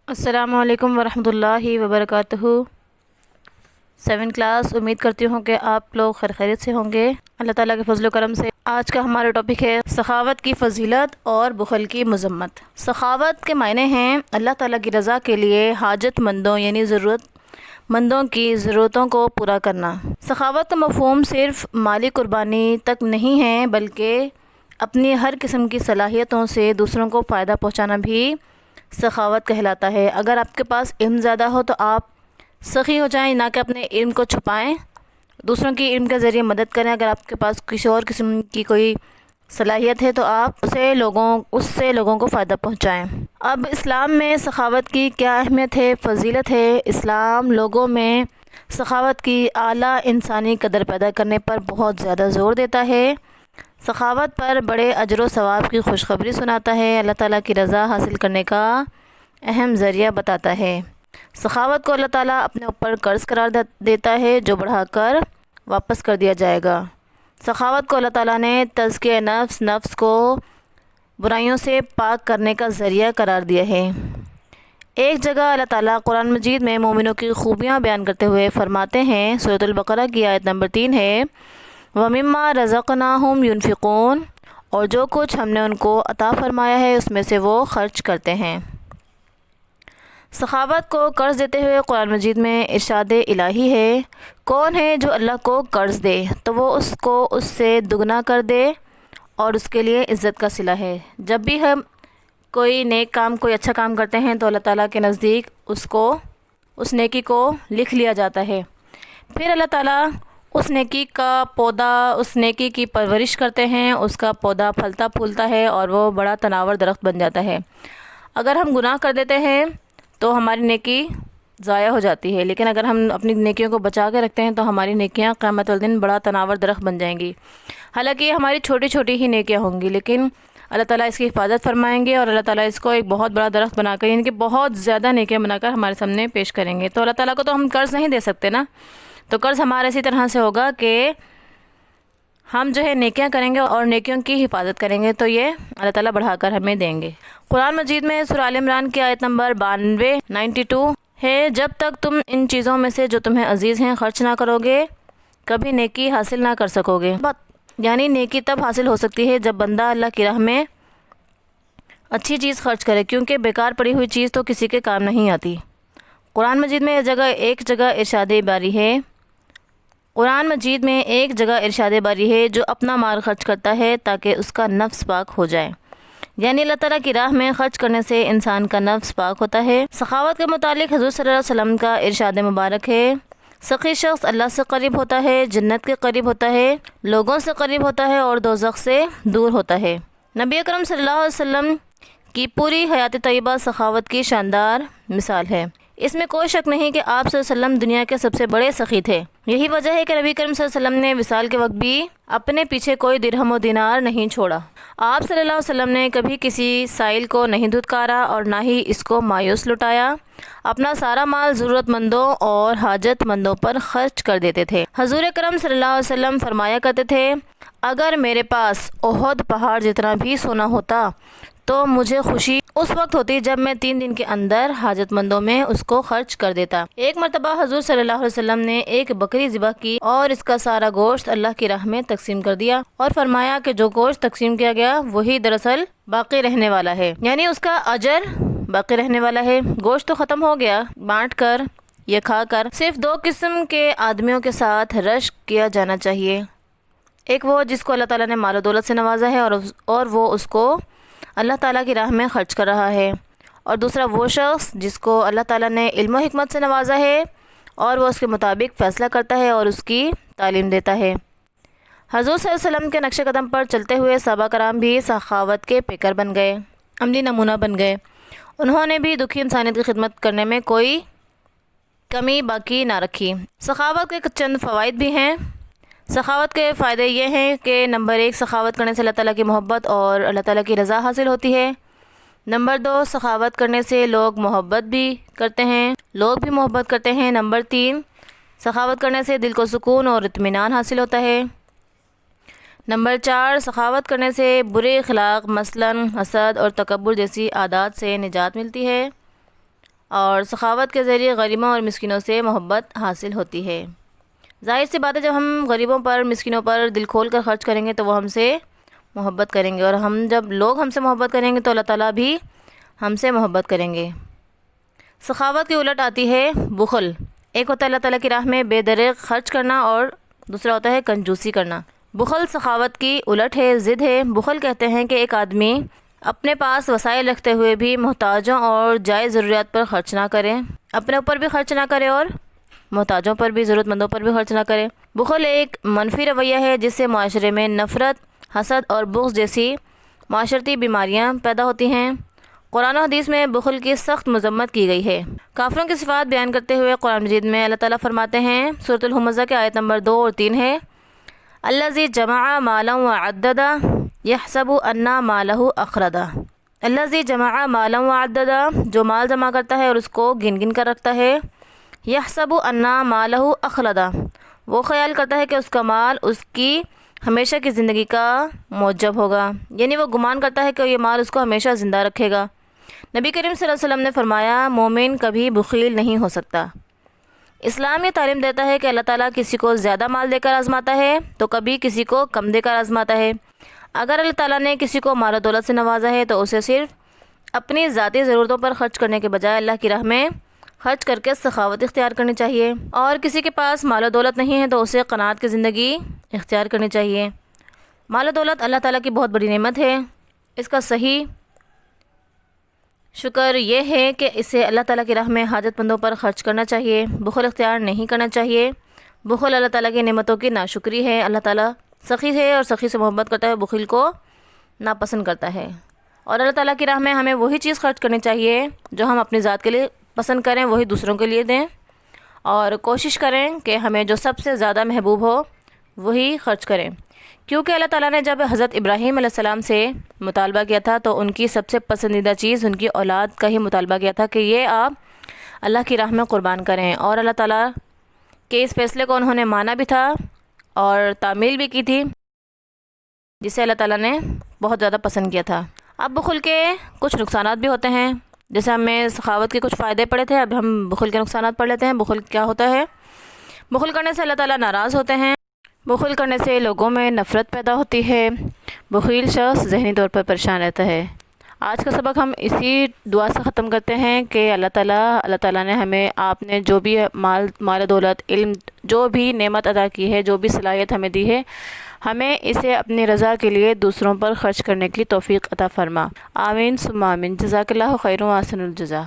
السلام علیکم ورحمۃ اللہ وبرکاتہ۔ 7 کلاس، امید کرتی ہوں کہ آپ لوگ خیر خیریت سے ہوں گے۔ اللہ تعالیٰ کے فضل و کرم سے آج کا ہمارا ٹاپک ہے سخاوت کی فضیلت اور بخل کی مذمت۔ سخاوت کے معنی ہیں اللہ تعالیٰ کی رضا کے لیے حاجت مندوں یعنی ضرورت مندوں کی ضرورتوں کو پورا کرنا۔ سخاوت کا مفہوم صرف مالی قربانی تک نہیں ہے بلکہ اپنی ہر قسم کی صلاحیتوں سے دوسروں کو فائدہ پہنچانا بھی سخاوت کہلاتا ہے۔ اگر آپ کے پاس علم زیادہ ہو تو آپ سخی ہو جائیں، نہ کہ اپنے علم کو چھپائیں، دوسروں کی علم کے ذریعے مدد کریں۔ اگر آپ کے پاس کسی اور قسم کی کوئی صلاحیت ہے تو آپ اس سے لوگوں کو فائدہ پہنچائیں۔ اب اسلام میں سخاوت کی کیا اہمیت ہے، فضیلت ہے؟ اسلام لوگوں میں سخاوت کی اعلیٰ انسانی قدر پیدا کرنے پر بہت زیادہ زور دیتا ہے۔ سخاوت پر بڑے اجر و ثواب کی خوشخبری سناتا ہے، اللہ تعالیٰ کی رضا حاصل کرنے کا اہم ذریعہ بتاتا ہے۔ سخاوت کو اللہ تعالیٰ اپنے اوپر قرض قرار دیتا ہے جو بڑھا کر واپس کر دیا جائے گا۔ سخاوت کو اللہ تعالیٰ نے تزکیہ نفس کو برائیوں سے پاک کرنے کا ذریعہ قرار دیا ہے۔ ایک جگہ اللہ تعالیٰ قرآن مجید میں مومنوں کی خوبیاں بیان کرتے ہوئے فرماتے ہیں، سورۃ البقرہ کی آیت نمبر 3 ہے، وَمِمَّا رَزَقْنَاهُمْ يُنْفِقُونَ، اور جو کچھ ہم نے ان کو عطا فرمایا ہے اس میں سے وہ خرچ کرتے ہیں۔ سخاوت کو قرض دیتے ہوئے قرآن مجید میں ارشاد الہی ہے، کون ہے جو اللہ کو قرض دے تو وہ اس کو اس سے دگنا کر دے اور اس کے لیے عزت کا صلہ ہے۔ جب بھی ہم کوئی نیک کام، کوئی اچھا کام کرتے ہیں تو اللہ تعالیٰ کے نزدیک اس نیکی کو لکھ لیا جاتا ہے۔ پھر اللہ تعالیٰ اس نیکی کا پودا، اس نیکی کی پرورش کرتے ہیں، اس کا پودا پھلتا پھولتا ہے اور وہ بڑا تناور درخت بن جاتا ہے۔ اگر ہم گناہ کر دیتے ہیں تو ہماری نیکی ضائع ہو جاتی ہے، لیکن اگر ہم اپنی نیکیوں کو بچا کے رکھتے ہیں تو ہماری نیکیاں قیامت والدین بڑا تناور درخت بن جائیں گی۔ حالانکہ یہ ہماری چھوٹی چھوٹی ہی نیکیاں ہوں گی، لیکن اللہ تعالیٰ اس کی حفاظت فرمائیں گے اور اللہ تعالیٰ اس کو ایک بہت بڑا درخت بنا کر، یعنی کہ بہت زیادہ نیکیاں بنا کر ہمارے سامنے پیش کریں گے۔ تو اللہ تعالیٰ کو تو ہم قرض نہیں دے سکتے نا، تو قرض ہمارے اسی طرح سے ہوگا کہ ہم جو ہے نیکیاں کریں گے اور نیکیوں کی حفاظت کریں گے تو یہ اللہ تعالیٰ بڑھا کر ہمیں دیں گے۔ قرآن مجید میں سورہ آل عمران کی آیت نمبر 92 ہے، جب تک تم ان چیزوں میں سے جو تمہیں عزیز ہیں خرچ نہ کرو گے کبھی نیکی حاصل نہ کر سکو گے۔ یعنی نیکی تب حاصل ہو سکتی ہے جب بندہ اللہ کی راہ میں اچھی چیز خرچ کرے، کیونکہ بیکار پڑی ہوئی چیز تو کسی کے کام نہیں آتی۔ قرآن مجید میں ایک جگہ ارشاد باری ہے جو اپنا مال خرچ کرتا ہے تاکہ اس کا نفس پاک ہو جائے، یعنی اللہ تعالیٰ کی راہ میں خرچ کرنے سے انسان کا نفس پاک ہوتا ہے۔ سخاوت کے متعلق حضور صلی اللہ علیہ وسلم کا ارشاد مبارک ہے، سخی شخص اللہ سے قریب ہوتا ہے، جنت کے قریب ہوتا ہے، لوگوں سے قریب ہوتا ہے اور دوزخ سے دور ہوتا ہے۔ نبی اکرم صلی اللہ علیہ وسلم کی پوری حیات طیبہ سخاوت کی شاندار مثال ہے۔ اس میں کوئی شک نہیں کہ آپ صلی اللہ علیہ وسلم دنیا کے سب سے بڑے سخی تھے۔ یہی وجہ ہے کہ نبی کریم صلی اللہ علیہ وسلم نے وصال کے وقت بھی اپنے پیچھے کوئی درہم و دینار نہیں چھوڑا۔ آپ صلی اللہ علیہ وسلم نے کبھی کسی سائل کو نہیں دھتکارا اور نہ ہی اس کو مایوس لٹایا، اپنا سارا مال ضرورت مندوں اور حاجت مندوں پر خرچ کر دیتے تھے۔ حضور اکرم صلی اللہ علیہ وسلم فرمایا کرتے تھے، اگر میرے پاس احد پہاڑ جتنا بھی سونا ہوتا تو مجھے خوشی اس وقت ہوتی جب میں 3 دن کے اندر حاجت مندوں میں اس کو خرچ کر دیتا۔ ایک مرتبہ حضور صلی اللہ علیہ وسلم نے ایک بکری ذبح کی اور اس کا سارا گوشت اللہ کی راہ میں تقسیم کر دیا اور فرمایا کہ جو گوشت تقسیم کیا گیا وہی دراصل باقی رہنے والا ہے، یعنی اس کا اجر باقی رہنے والا ہے۔ گوشت تو ختم ہو گیا، بانٹ کر یا کھا کر صرف 2 قسم کے آدمیوں کے ساتھ رشک کیا جانا چاہیے، ایک وہ جس کو اللہ تعالیٰ نے مال و دولت سے نوازا ہے اور وہ اس کو اللہ تعالیٰ کی راہ میں خرچ کر رہا ہے، اور دوسرا وہ شخص جس کو اللہ تعالیٰ نے علم و حکمت سے نوازا ہے اور وہ اس کے مطابق فیصلہ کرتا ہے اور اس کی تعلیم دیتا ہے۔ حضور صلی اللہ علیہ وسلم کے نقش قدم پر چلتے ہوئے صحابہ کرام بھی سخاوت کے پیکر بن گئے، عملی نمونہ بن گئے۔ انہوں نے بھی دکھی انسانیت کی خدمت کرنے میں کوئی کمی باقی نہ رکھی۔ سخاوت کے چند فوائد بھی ہیں۔ سخاوت کے فائدے یہ ہیں کہ نمبر 1، سخاوت کرنے سے اللہ تعالیٰ کی محبت اور اللہ تعالیٰ کی رضا حاصل ہوتی ہے۔ نمبر 2، سخاوت کرنے سے لوگ محبت بھی کرتے ہیں۔ نمبر 3، سخاوت کرنے سے دل کو سکون اور اطمینان حاصل ہوتا ہے۔ نمبر 4، سخاوت کرنے سے برے اخلاق مثلاً حسد اور تکبر جیسی عادات سے نجات ملتی ہے۔ اور سخاوت کے ذریعے غریبوں اور مسکینوں سے محبت حاصل ہوتی ہے۔ ظاہر سی بات ہے، جب ہم غریبوں پر مسکینوں پر دل کھول کر خرچ کریں گے تو وہ ہم سے محبت کریں گے، اور جب لوگ ہم سے محبت کریں گے تو اللہ تعالیٰ بھی ہم سے محبت کریں گے۔ سخاوت کی الٹ آتی ہے بخل۔ ایک ہوتا ہے اللہ تعالیٰ کی راہ میں بے دریغ خرچ کرنا، اور دوسرا ہوتا ہے کنجوسی کرنا۔ بخل سخاوت کی الٹ ہے، ضد ہے۔ بخل کہتے ہیں کہ ایک آدمی اپنے پاس وسائل رکھتے ہوئے بھی محتاجوں اور جائز ضروریات پر خرچ نہ کرے، اپنے اوپر بھی خرچ نہ کرے اور محتاجوں پر بھی، ضرورت مندوں پر بھی خرچ نہ کرے۔ بخل ایک منفی رویہ ہے جس سے معاشرے میں نفرت، حسد اور بغض جیسی معاشرتی بیماریاں پیدا ہوتی ہیں۔ قرآن و حدیث میں بخل کی سخت مذمت کی گئی ہے۔ کافروں کی صفات بیان کرتے ہوئے قرآن مجید میں اللہ تعالیٰ فرماتے ہیں، سورۃ الہمزہ کے آیت نمبر 2 اور 3 ہے، الذی جمع مالا وعددا یحسب ان مالہ اخردا۔ الذی جمع مالا وعددا، جو مال جمع کرتا ہے اور اس کو گن گن کر رکھتا ہے، یحسب ان مالہ اخلدا، وہ خیال کرتا ہے کہ اس کا مال اس کی ہمیشہ کی زندگی کا موجب ہوگا، یعنی وہ گمان کرتا ہے کہ یہ مال اس کو ہمیشہ زندہ رکھے گا۔ نبی کریم صلی اللہ علیہ وسلم نے فرمایا، مومن کبھی بخیل نہیں ہو سکتا۔ اسلام یہ تعلیم دیتا ہے کہ اللہ تعالیٰ کسی کو زیادہ مال دے کر آزماتا ہے تو کبھی کسی کو کم دے کر آزماتا ہے۔ اگر اللہ تعالیٰ نے کسی کو مال و دولت سے نوازا ہے تو اسے صرف اپنی ذاتی ضرورتوں پر خرچ کرنے کے بجائے اللہ کی راہ میں خرچ کر کے سخاوت اختیار کرنی چاہیے، اور کسی کے پاس مال و دولت نہیں ہے تو اسے قناعت کی زندگی اختیار کرنی چاہیے۔ مال و دولت اللہ تعالیٰ کی بہت بڑی نعمت ہے، اس کا صحیح شکر یہ ہے کہ اسے اللہ تعالیٰ کی راہ میں حاجت مندوں پر خرچ کرنا چاہیے، بخل اختیار نہیں کرنا چاہیے۔ بخل اللہ تعالیٰ کی نعمتوں کی ناشکری ہے۔ اللہ تعالیٰ سخی ہے اور سخی سے محبت کرتا ہے، بخل کو ناپسند کرتا ہے۔ اور اللہ تعالیٰ کی راہ میں ہمیں وہی چیز خرچ کرنی چاہیے جو ہم اپنی ذات کے لیے پسند کریں، وہی دوسروں کے لیے دیں، اور کوشش کریں کہ ہمیں جو سب سے زیادہ محبوب ہو وہی خرچ کریں، کیونکہ اللہ تعالیٰ نے جب حضرت ابراہیم علیہ السلام سے مطالبہ کیا تھا تو ان کی سب سے پسندیدہ چیز ان کی اولاد کا ہی مطالبہ کیا تھا کہ یہ آپ اللہ کی راہ میں قربان کریں، اور اللہ تعالیٰ کے اس فیصلے کو انہوں نے مانا بھی تھا اور تعمیل بھی کی تھی، جسے اللہ تعالیٰ نے بہت زیادہ پسند کیا تھا۔ اب بخل کے کچھ نقصانات بھی ہوتے ہیں، جیسے ہمیں سخاوت کے کچھ فائدے پڑے تھے، اب ہم بخل کے نقصانات پڑھ لیتے ہیں۔ بخل کیا ہوتا ہے؟ بخل کرنے سے اللہ تعالیٰ ناراض ہوتے ہیں، بخل کرنے سے لوگوں میں نفرت پیدا ہوتی ہے، بخیل شخص ذہنی طور پر پریشان رہتا ہے۔ آج کا سبق ہم اسی دعا سے ختم کرتے ہیں کہ اللہ تعالیٰ نے ہمیں، آپ نے جو بھی مال دولت، علم، جو بھی نعمت عطا کی ہے، جو بھی صلاحیت ہمیں دی ہے، ہمیں اسے اپنی رضا کے لیے دوسروں پر خرچ کرنے کی توفیق عطا فرما۔ آمین ثم آمین۔ جزاک اللہ خیر و احسن الجزا۔